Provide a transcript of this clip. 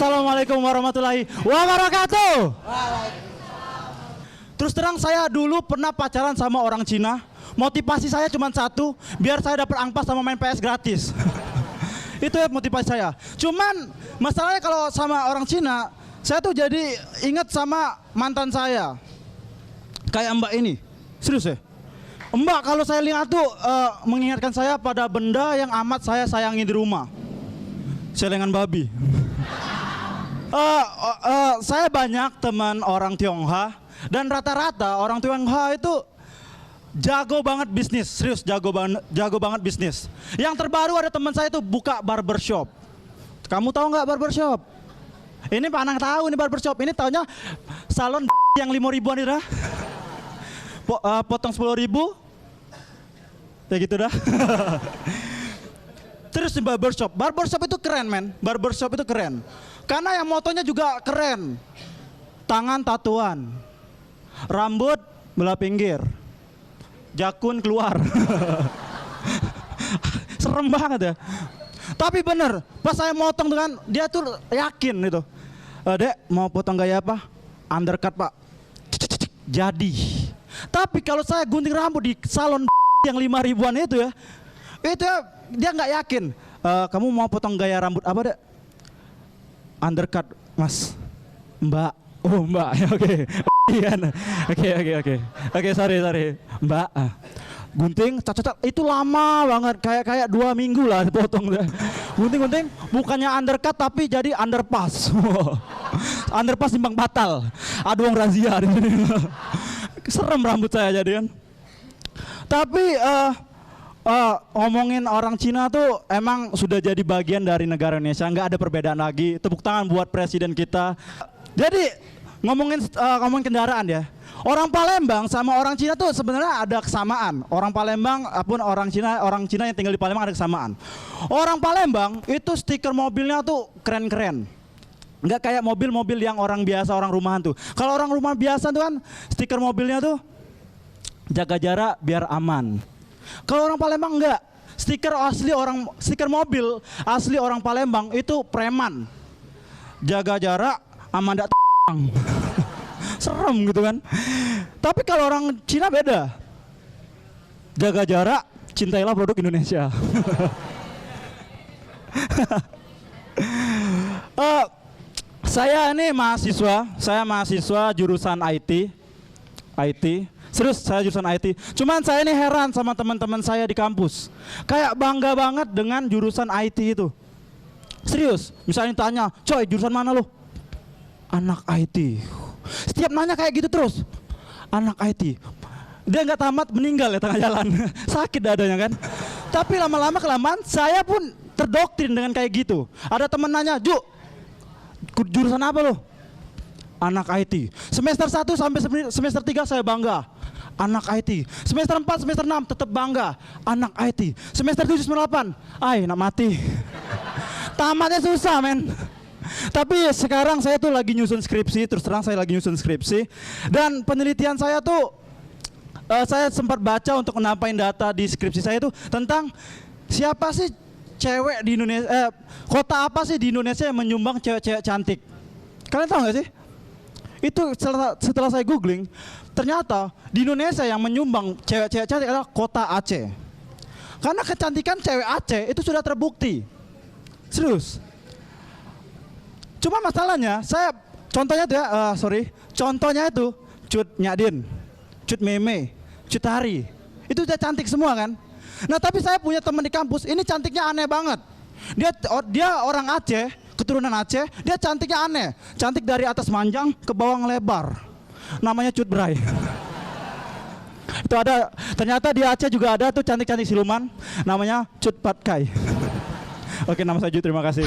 Assalamualaikum warahmatullahi wabarakatuh. Terus terang saya dulu pernah pacaran sama orang Cina. Motivasi saya cuma satu, biar saya dapat angpas sama main PS gratis. Itu ya motivasi saya. Cuman masalahnya kalau sama orang Cina, saya tuh jadi ingat sama mantan saya. Kayak Mbak ini, serius ya. Mbak kalau saya lihat tuh mengingatkan saya pada benda yang amat saya sayangi di rumah. Celengan babi. Saya banyak teman orang Tionghoa dan rata-rata orang Tionghoa itu jago banget bisnis, serius jago banget bisnis. Yang terbaru ada teman saya itu buka barbershop. Kamu tahu nggak barbershop? Ini Panang tahu ini barbershop. Ini taunya salon yang 5 ribuan itu dah. Potong 10 ribu. Kayak gitu dah. Terus di barbershop itu keren men, barbershop itu keren. Karena yang motonya juga keren. Tangan tatuan, rambut belah pinggir, jakun keluar. Serem banget ya. Tapi bener, pas saya motong dengan dia tuh yakin itu. Dek mau potong gaya apa? Undercut pak. Jadi. Tapi kalau saya gunting rambut di salon yang 5 ribuan itu ya dia nggak yakin. Kamu mau potong gaya rambut apa dek? Undercut mas. Mbak. Oh mbak. Oke sorry mbak. Gunting cacat itu lama banget kayak 2 minggu lah dipotong. Gunting bukannya undercut tapi jadi underpass. Underpass timbang batal. Ada uang razia. Serem rambut saya jadi kan. Tapi ngomongin orang Cina tuh emang sudah jadi bagian dari negara Indonesia, nggak ada perbedaan lagi. Tepuk tangan buat presiden kita. Jadi ngomongin kendaraan ya. Orang Palembang sama orang Cina tuh sebenarnya ada kesamaan. Orang Palembang pun orang Cina yang tinggal di Palembang ada kesamaan. Orang Palembang itu stiker mobilnya tuh keren-keren. Nggak kayak mobil-mobil yang orang biasa, orang rumahan tuh. Kalau orang rumah biasa tuh kan stiker mobilnya tuh jaga jarak biar aman. Kalau orang Palembang enggak. Stiker mobil asli orang Palembang itu preman. Jaga jarak aman dak serem gitu kan. Tapi kalau orang Cina beda. Jaga jarak, cintailah produk Indonesia. Saya ini mahasiswa jurusan IT. Serius saya jurusan IT. Cuman saya ini heran sama teman-teman saya di kampus. Kayak bangga banget dengan jurusan IT itu. Serius, misalnya tanya, coy jurusan mana lo? Anak IT. Setiap nanya kayak gitu terus. Anak IT. Dia nggak tamat meninggal ya tengah jalan. Sakit dadanya kan. Tapi lama-lama kelamaan saya pun terdoktrin dengan kayak gitu. Ada temen nanya, Ju, jurusan apa lo? Anak IT. Semester 1 sampai semester 3 saya bangga. Anak IT. Semester 4, semester 6 tetap bangga. Anak IT. Semester 7, semester 8. Nak mati. Tamatnya susah men. Tapi sekarang saya tuh lagi nyusun skripsi. Terus terang saya lagi nyusun skripsi. Dan penelitian saya tuh saya sempat baca untuk nampain data di skripsi saya tuh tentang siapa sih cewek di Indonesia, kota apa sih di Indonesia yang menyumbang cewek-cewek cantik? Kalian tahu nggak sih? Itu setelah saya googling, ternyata di Indonesia yang menyumbang cewek-cewek cantik adalah kota Aceh. Karena kecantikan cewek Aceh itu sudah terbukti. Serius. Cuma masalahnya, contohnya itu Cut Nyadin, Cut Meme, Cut Hari. Itu udah cantik semua kan? Nah tapi saya punya teman di kampus, ini cantiknya aneh banget. Dia orang Aceh, keturunan Aceh, dia cantiknya aneh. Cantik dari atas manjang ke bawah lebar. Namanya Cut Bray. Itu ada, ternyata di Aceh juga ada tuh cantik-cantik siluman. Namanya Cut Patkai. Oke, nama saya Ju, terima kasih.